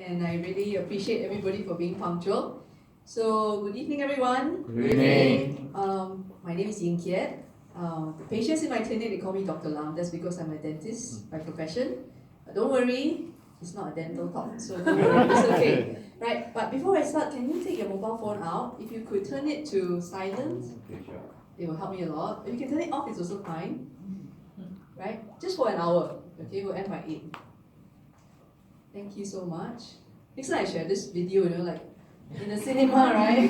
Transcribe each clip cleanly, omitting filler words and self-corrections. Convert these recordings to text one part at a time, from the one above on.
and I really appreciate everybody for being punctual. So, good evening, everyone. Good evening. My name is Ying Kiet. The patients in my clinic, they call me Dr. Lam. That's because I'm a dentist by profession. But don't worry, it's not a dental talk, so don't worry, it's okay. Right, but before I start, can you take your mobile phone out? If you could turn it to silent, it will help me a lot. If you can turn it off, it's also fine. Right, just for an hour. Okay, we'll end by 8. Thank you so much. Next time I share this video, like in the cinema, right?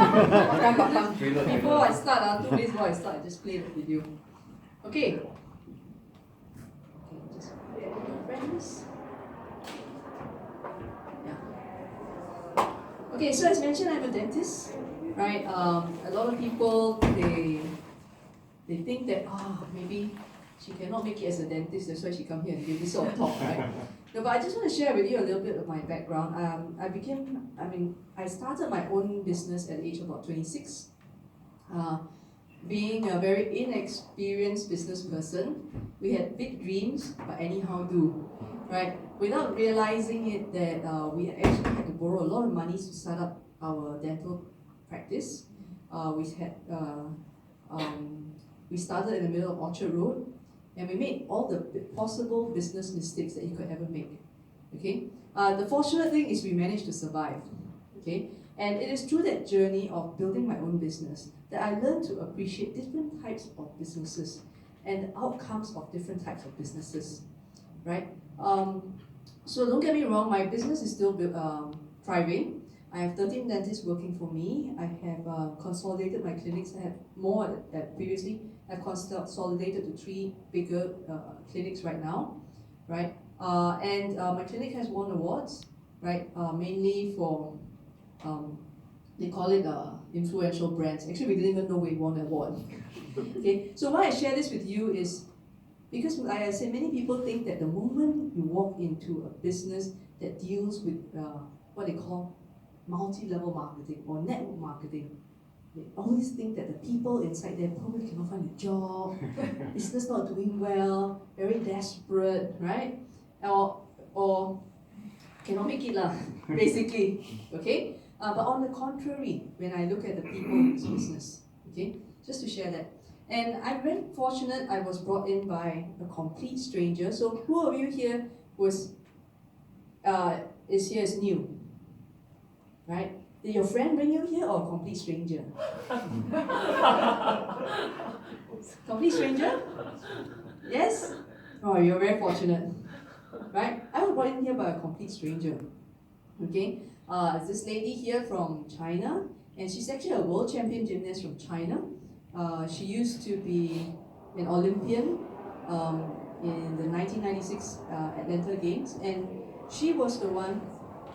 Before I start, 2 days before I start, I just play the video. Okay. Just friends. Yeah. Okay, so as mentioned, I'm a dentist, right? A lot of people they think that maybe she cannot make it as a dentist, that's why she come here and give this sort of talk, right? No, but I just want to share with you a little bit of my background. I started my own business at the age of about 26. Being a very inexperienced business person, we had big dreams, but anyhow do, right? Without realizing it that we actually had to borrow a lot of money to start up our dental practice. We started in the middle of Orchard Road, and we made all the possible business mistakes that you could ever make. Okay. The fortunate thing is we managed to survive. Okay. And it is through that journey of building my own business that I learned to appreciate different types of businesses and the outcomes of different types of businesses. Right. So don't get me wrong, my business is still thriving. I have 13 dentists working for me. I have consolidated my clinics. I have more previously. I've consolidated to 3 bigger clinics right now, right? And my clinic has won awards, right? Mainly for, they call it influential brands. Actually, we didn't even know we won an award. Okay, so why I share this with you is because, like I said, many people think that the moment you walk into a business that deals with what they call multi-level marketing or network marketing, they always think that the people inside there probably cannot find a job, business not doing well, very desperate, right? Or cannot make it lah, basically, okay? But on the contrary, when I look at the people in this business, okay, just to share that. And I'm very fortunate I was brought in by a complete stranger. So who of you here is here as new, right? Did your friend bring you here or a complete stranger? Complete stranger? Yes? Oh, you're very fortunate. Right? I was brought in here by a complete stranger. Okay? This lady here from China, and she's actually a world champion gymnast from China. She used to be an Olympian in the 1996 Atlanta Games, and she was the one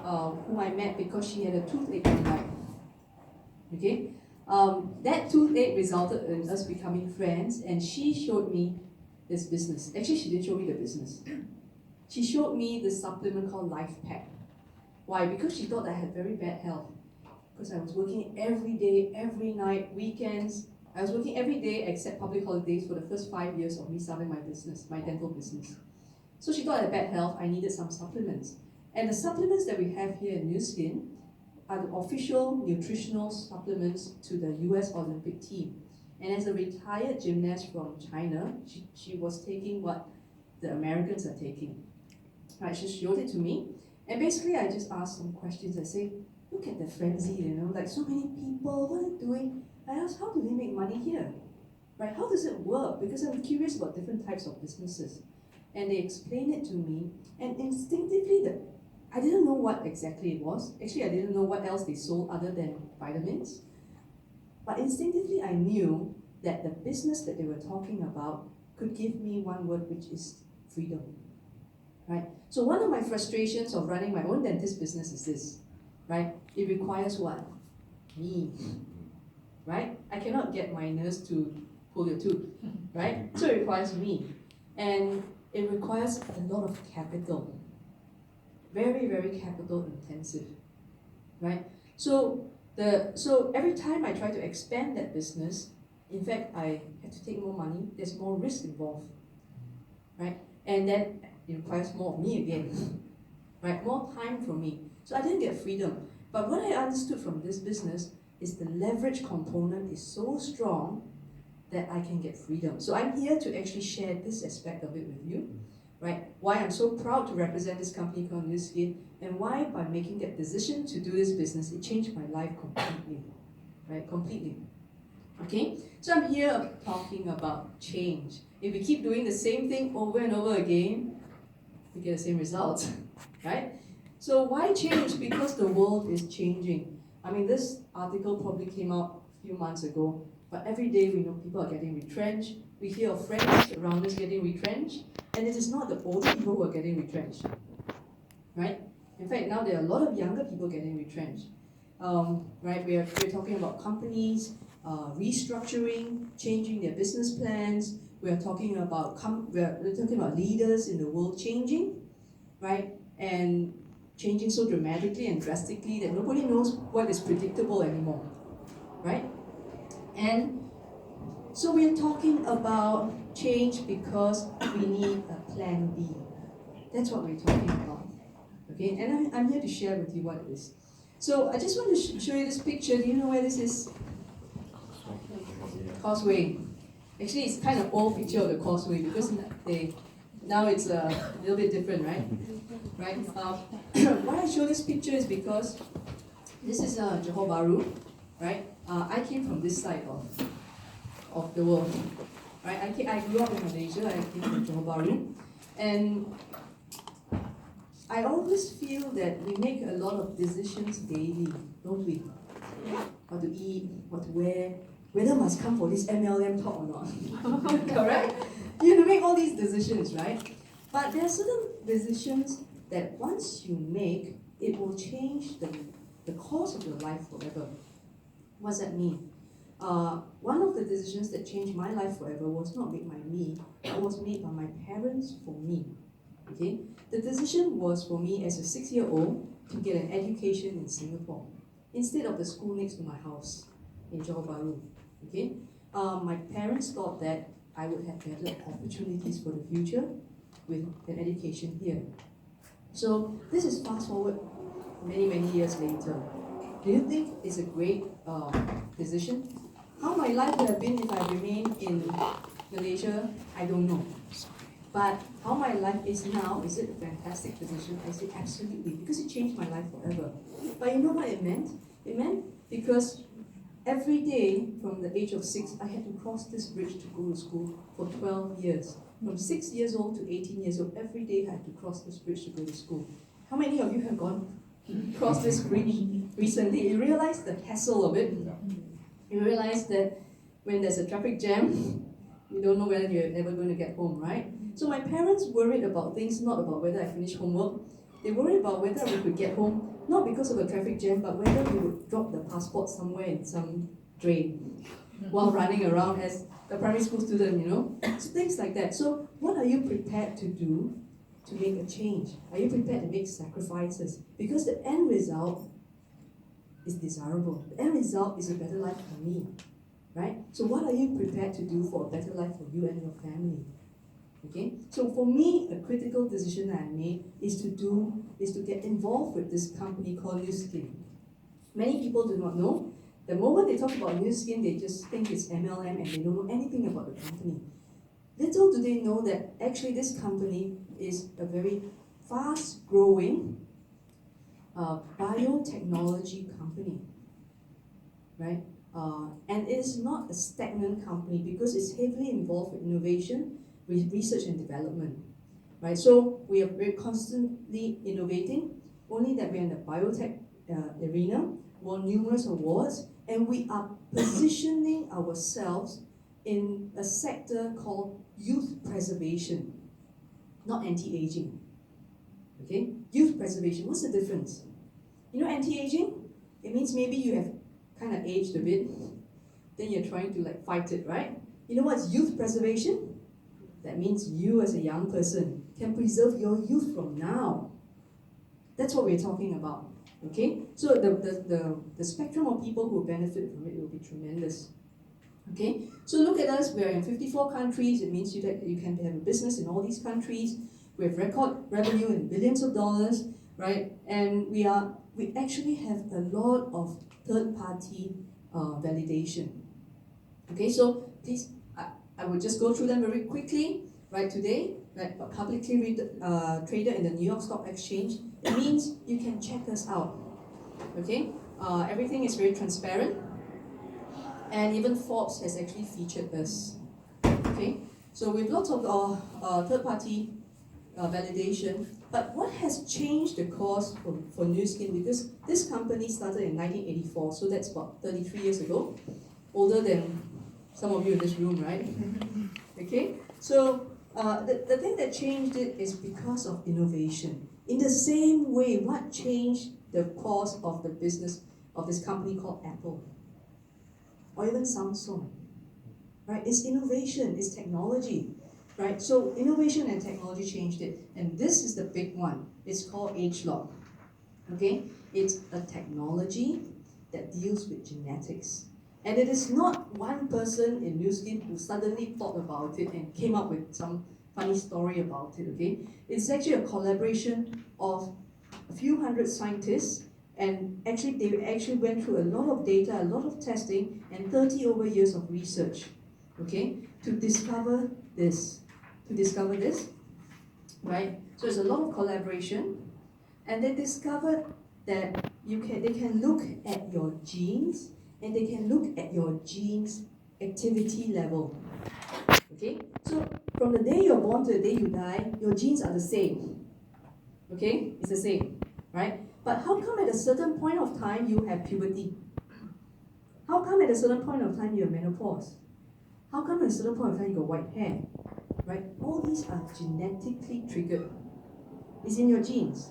whom I met because she had a toothache one night. Okay, that toothache resulted in us becoming friends, and she showed me this business. Actually, she didn't show me the business. She showed me this supplement called Life Pack. Why? Because she thought I had very bad health. Because I was working every day, every night, weekends. I was working every day except public holidays for the first 5 years of me starting my business, my dental business. So she thought I had bad health, I needed some supplements. And the supplements that we have here in New Skin are the official nutritional supplements to the US Olympic team. And as a retired gymnast from China, she was taking what the Americans are taking. Right, she showed it to me. And basically I just asked some questions. I say, look at the frenzy, like so many people, what are they doing? I asked, how do they make money here? Right, how does it work? Because I'm curious about different types of businesses. And they explained it to me, and instinctively, I didn't know what exactly it was. Actually, I didn't know what else they sold other than vitamins. But instinctively, I knew that the business that they were talking about could give me one word, which is freedom. Right? So one of my frustrations of running my own dentist business is this, right? It requires what? Me. Right? I cannot get my nurse to pull your tooth, right? So it requires me. And it requires a lot of capital. Very, very capital intensive, right? So every time I try to expand that business, in fact, I have to take more money. There's more risk involved, right? And then it requires more of me again. right? More time for me. So I didn't get freedom. But what I understood from this business is the leverage component is so strong that I can get freedom. So I'm here to actually share this aspect of it with you, right? Why I'm so proud to represent this company called Nu Skin, and why by making that decision to do this business, it changed my life completely, right? Completely. Okay? So I'm here talking about change. If we keep doing the same thing over and over again, we get the same results, right? So why change? Because the world is changing. I mean, this article probably came out a few months ago, but every day we know people are getting retrenched. We hear of friends around us getting retrenched, and it is not the older people who are getting retrenched, right? In fact, now there are a lot of younger people getting retrenched. Right? We're talking about companies restructuring, changing their business plans. We're talking about leaders in the world changing, right? And changing so dramatically and drastically that nobody knows what is predictable anymore, right? And so we're talking about change because we need a plan B. That's what we're talking about. Okay, and I'm here to share with you what it is. So I just want to show you this picture. Do you know where this is? Causeway. Actually, it's kind of old picture of the causeway because now it's a little bit different, right? Right. Why I show this picture is because this is Johor Bahru, right? I came from this side of the world, right? I grew up in Malaysia. I came from Johor Bahru, and I always feel that we make a lot of decisions daily, don't we? What to eat, what to wear, whether must come for this MLM talk or not. Correct? You have to make all these decisions, right? But there are certain decisions that once you make, it will change the course of your life forever. What does that mean? One of the decisions that changed my life forever was not made by me, it was made by my parents for me. Okay? The decision was for me as a 6-year-old to get an education in Singapore instead of the school next to my house in Johor Bahru. Okay? My parents thought that I would have better opportunities for the future with an education here. So this is fast forward many, many years later. Do you think it's a great decision? How my life would have been if I remained in Malaysia, I don't know. But how my life is now, is it a fantastic decision? I say absolutely, because it changed my life forever. But you know what it meant? It meant because every day from the age of 6, I had to cross this bridge to go to school for 12 years. From 6 years old to 18 years old, every day I had to cross this bridge to go to school. How many of you have crossed this bridge recently? You realize the hassle of it? You realize that when there's a traffic jam, you don't know whether you're ever going to get home, right? So my parents worried about things, not about whether I finished homework. They worried about whether we could get home, not because of a traffic jam, but whether we would drop the passport somewhere in some drain while running around as a primary school student, you know? So things like that. So what are you prepared to do to make a change? Are you prepared to make sacrifices? Because the end result is desirable. The end result is a better life for me, right? So what are you prepared to do for a better life for you and your family? Okay, so for me, a critical decision that I made is to get involved with this company called Nu Skin. Many people do not know. The moment they talk about Nu Skin, they just think it's MLM and they don't know anything about the company. Little do they know that actually this company is a very fast-growing biotechnology company, right? And it is not a stagnant company because it's heavily involved with innovation, with research and development, right? So we're constantly innovating, only that we're in the biotech arena, won numerous awards, and we are positioning ourselves in a sector called youth preservation, not anti-aging. Okay? Youth preservation, what's the difference? You know anti-aging? It means maybe you have kind of aged a bit, then you're trying to like fight it, right? You know what's youth preservation? That means you as a young person can preserve your youth from now. That's what we're talking about, okay? So the spectrum of people who benefit from it will be tremendous, okay? So look at us, we're in 54 countries. It means you can have a business in all these countries. We have record revenue in billions of dollars. right? And we actually have a lot of third-party validation. Okay, so please, I will just go through them very quickly. Right, today, right, publicly traded in the New York Stock Exchange. It means you can check us out. Okay, everything is very transparent, and even Forbes has actually featured us. Okay, so with lots of third-party validation. But what has changed the course for Nu Skin? Because this company started in 1984, so that's about 33 years ago, older than some of you in this room, right? Okay, so the thing that changed it is because of innovation. In the same way, what changed the course of the business of this company called Apple, or even Samsung, right? It's innovation, it's technology, right? So innovation and technology changed it, and this is the big one. It's called ageLOC. Okay, it's a technology that deals with genetics. And it is not one person in Nu Skin who suddenly thought about it and came up with some funny story about it, okay? It's actually a collaboration of a few hundred scientists, and actually they went through a lot of data, a lot of testing, and 30 over years of research, okay, to discover this. Right? So it's a lot of collaboration, and they discovered that they can look at your genes, and they can look at your genes activity level. Okay? So from the day you're born to the day you die, your genes are the same. Okay? It's the same, right? But how come at a certain point of time you have puberty? How come at a certain point of time you have menopause? How come at a certain point of time you got white hair? Right? All these are genetically triggered. It's in your genes.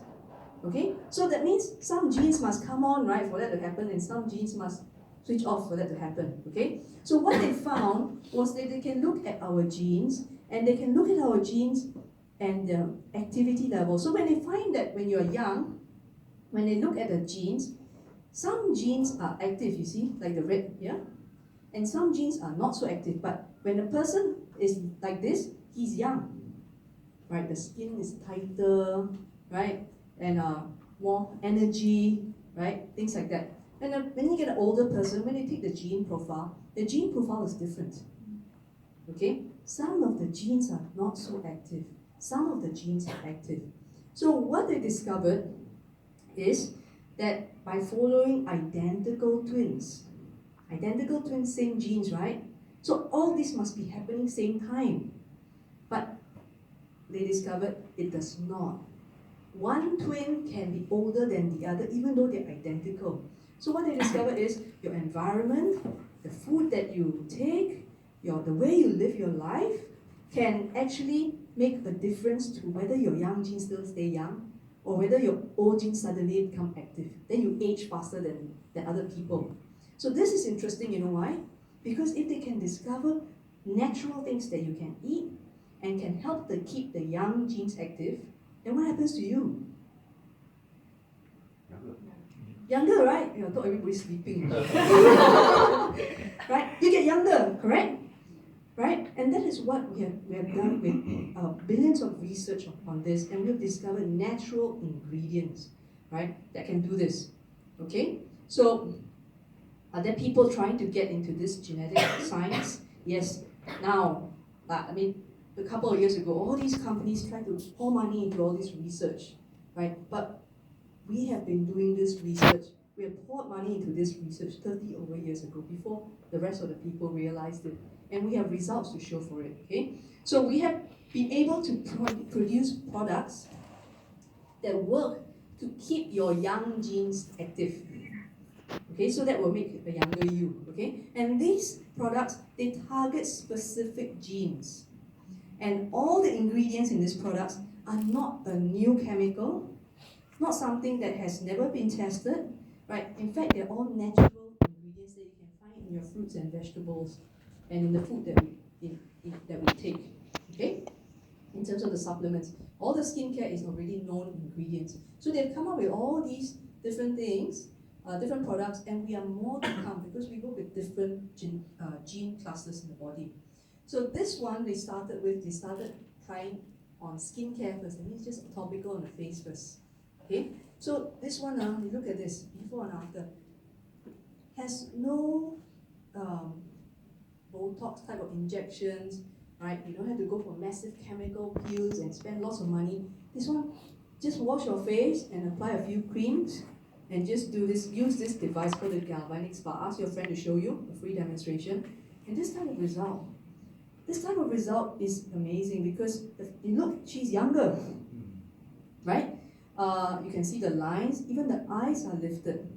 Okay? So that means some genes must come on, right, for that to happen, and some genes must switch off for that to happen. Okay? So what they found was that they can look at our genes, and they can look at our genes and the activity level. So when they find that when you're young, when they look at the genes, some genes are active, you see, like the red here, and some genes are not so active. But when a person is like this, he's young. Right? The skin is tighter, right? And more energy, right? Things like that. And when you get an older person, when they take the gene profile is different. Okay? Some of the genes are not so active. Some of the genes are active. So what they discovered is that by following identical twins, same genes, right? So all this must be happening same time. But they discovered it does not. One twin can be older than the other even though they're identical. So what they discovered is your environment, the food that you take, the way you live your life can actually make a difference to whether your young genes still stay young or whether your old genes suddenly become active. Then you age faster than other people. So this is interesting, you know why? Because if they can discover natural things that you can eat and can help to keep the young genes active, then what happens to you? Younger, right? I thought everybody's sleeping. Right? You get younger, correct? Right? And that is what we have done with billions of research on this, and we've discovered natural ingredients, right, that can do this. Okay? So, are there people trying to get into this genetic science? Yes. Now, a couple of years ago, all these companies tried to pour money into all this research, right? But we have been doing this research. We have poured money into this research 30 over years ago before the rest of the people realized it. And we have results to show for it, okay? So we have been able to produce products that work to keep your young genes active. Okay, so that will make a younger you, okay? And these products, they target specific genes. And all the ingredients in these products are not a new chemical, not something that has never been tested, right? In fact, they're all natural ingredients that you can find in your fruits and vegetables and in the food that we take, okay? In terms of the supplements, all the skincare is already known ingredients. So they've come up with all these different things, different products, and we are more to come because we work with different gene clusters in the body. So this one they started trying on skincare first. That means just topical on the face first. Okay, so this one, you look at this, before and after. Has no Botox type of injections, right? You don't have to go for massive chemical peels and spend lots of money. This one, just wash your face and apply a few creams and just do this, use this device called the galvanic spa. Ask your friend to show you a free demonstration. And this type of result is amazing because look, she's younger, right? You can see the lines, even the eyes are lifted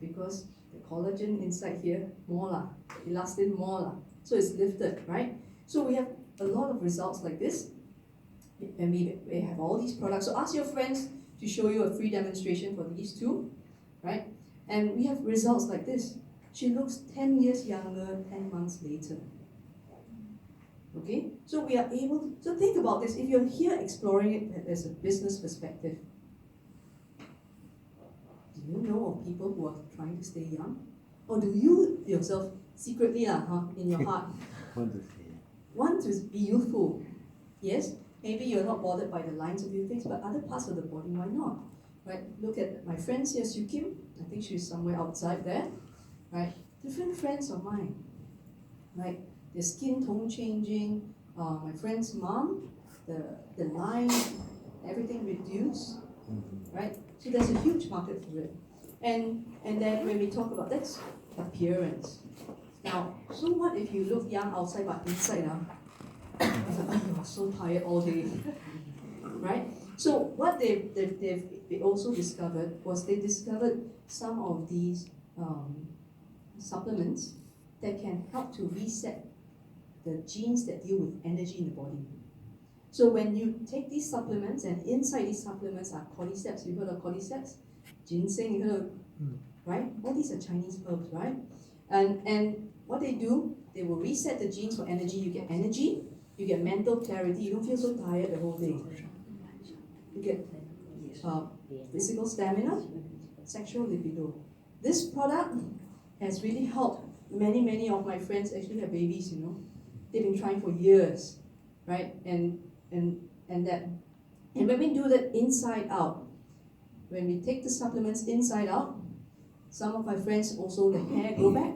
because the collagen inside here, more lah, elastin more lah, so it's lifted, right? So we have a lot of results like this, and we have all these products. So ask your friends to show you a free demonstration for these two, right? And we have results like this. She looks 10 years younger 10 months later. Okay, so we are able to, so think about this, if you're here exploring it as a business perspective, do you know of people who are trying to stay young? Or do you yourself secretly in your heart want to be youthful? Yes, maybe you're not bothered by the lines of your face, but other parts of the body, why not? Right? Look at my friends here, Sue Kim, I think she's somewhere outside there, right? Different friends of mine, right? The skin tone changing, my friend's mom, the line, everything reduced, right? So there's a huge market for it. And then when we talk about that's appearance. Now, so what if you look young outside but inside you're so tired all day, right? So what they also discovered was they discovered some of these supplements that can help to reset the genes that deal with energy in the body. So when you take these supplements, and inside these supplements are cordyceps, you heard of cordyceps? Ginseng, you heard of, right? All these are Chinese herbs, right? And what they do, they will reset the genes for energy. You get energy, you get mental clarity, you don't feel so tired the whole day. You get physical stamina, sexual libido. This product has really helped many of my friends actually have babies, you know. They've been trying for years, right? And when we do that inside out, when we take the supplements inside out, some of my friends also the hair grow back.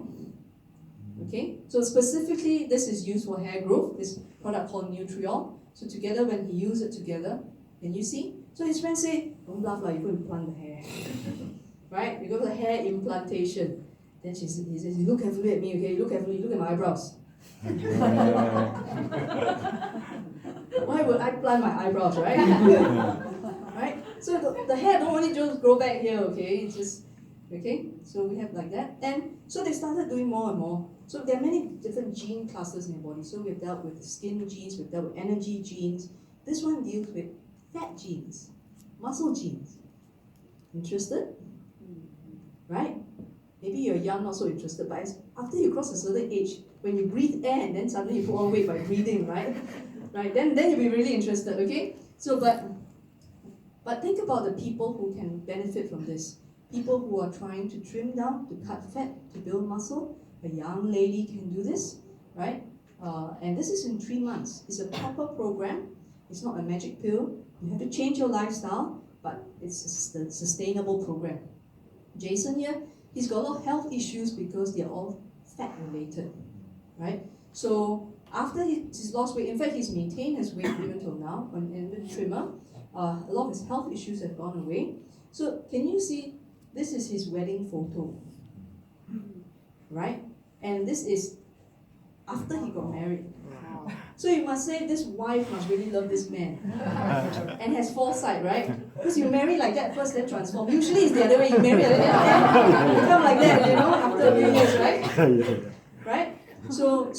Okay, so specifically this is used for hair growth. This product called Nutriol. So together, when he used it together, can you see? So his friends say, "Don't bluff like you go implant the hair, right? You go to the hair implantation." Then he says, "You look carefully at me, okay? You look carefully. Look at my eyebrows." Why would I plant my eyebrows, right? Right? So the hair don't only just grow back here, okay? It's just, okay? So we have like that. And so they started doing more and more. So there are many different gene classes in your body. So we've dealt with skin genes, we've dealt with energy genes. This one deals with fat genes, muscle genes. Interested? Right? Maybe you're young, not so interested, but after you cross a certain age, when you breathe air and then suddenly you put on weight by breathing, right? Right? Then you'll be really interested, okay? So, but think about the people who can benefit from this. People who are trying to trim down, to cut fat, to build muscle. A young lady can do this, right? And this is in 3 months. It's a proper program. It's not a magic pill. You have to change your lifestyle, but it's a sustainable program. Jason here, he's got a lot of health issues because they're all fat related, right? So after he's lost weight, in fact he's maintained his weight even till now, and with trimmer, a lot of his health issues have gone away. So can you see, this is his wedding photo, right? And this is after he got married. So you must say this wife must really love this man and has foresight, right? Because you marry like that first, then transform. Usually it's the other way. You marry like that, then you become like that, you know, after a few years, right? Right? So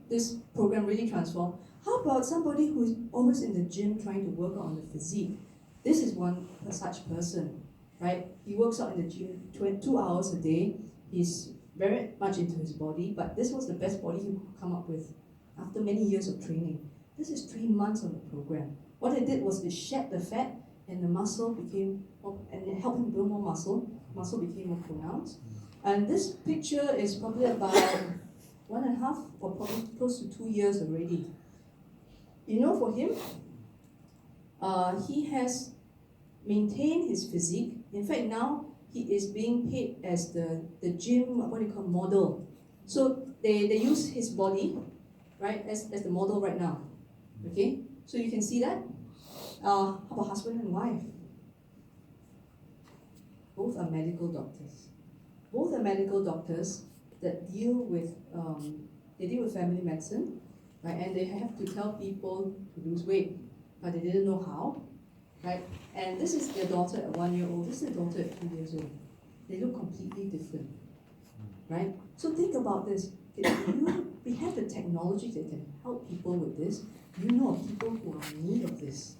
this program really transformed. How about somebody who's always in the gym trying to work on the physique? This is one such person, right? He works out in the gym 2 hours a day. He's very much into his body, but this was the best body he could come up with after many years of training. This is 3 months of the program. What it did was it shed the fat, and the muscle became, and it helped him build more muscle. Muscle became more pronounced. And this picture is probably about 1.5 or probably close to 2 years already. You know, for him, He has maintained his physique. In fact, now he is being paid as the gym, what do you call, model. So they use his body, right, as the model right now. Okay, so you can see that. How about husband and wife? Both are medical doctors. Both are medical doctors that deal with they deal with family medicine, right? And they have to tell people to lose weight, but they didn't know how, right? And this is their daughter at 1 year old. This is their daughter at 2 years old. They look completely different, right? So think about this. We have the technology that can help people with this. You know of people who are in need of this.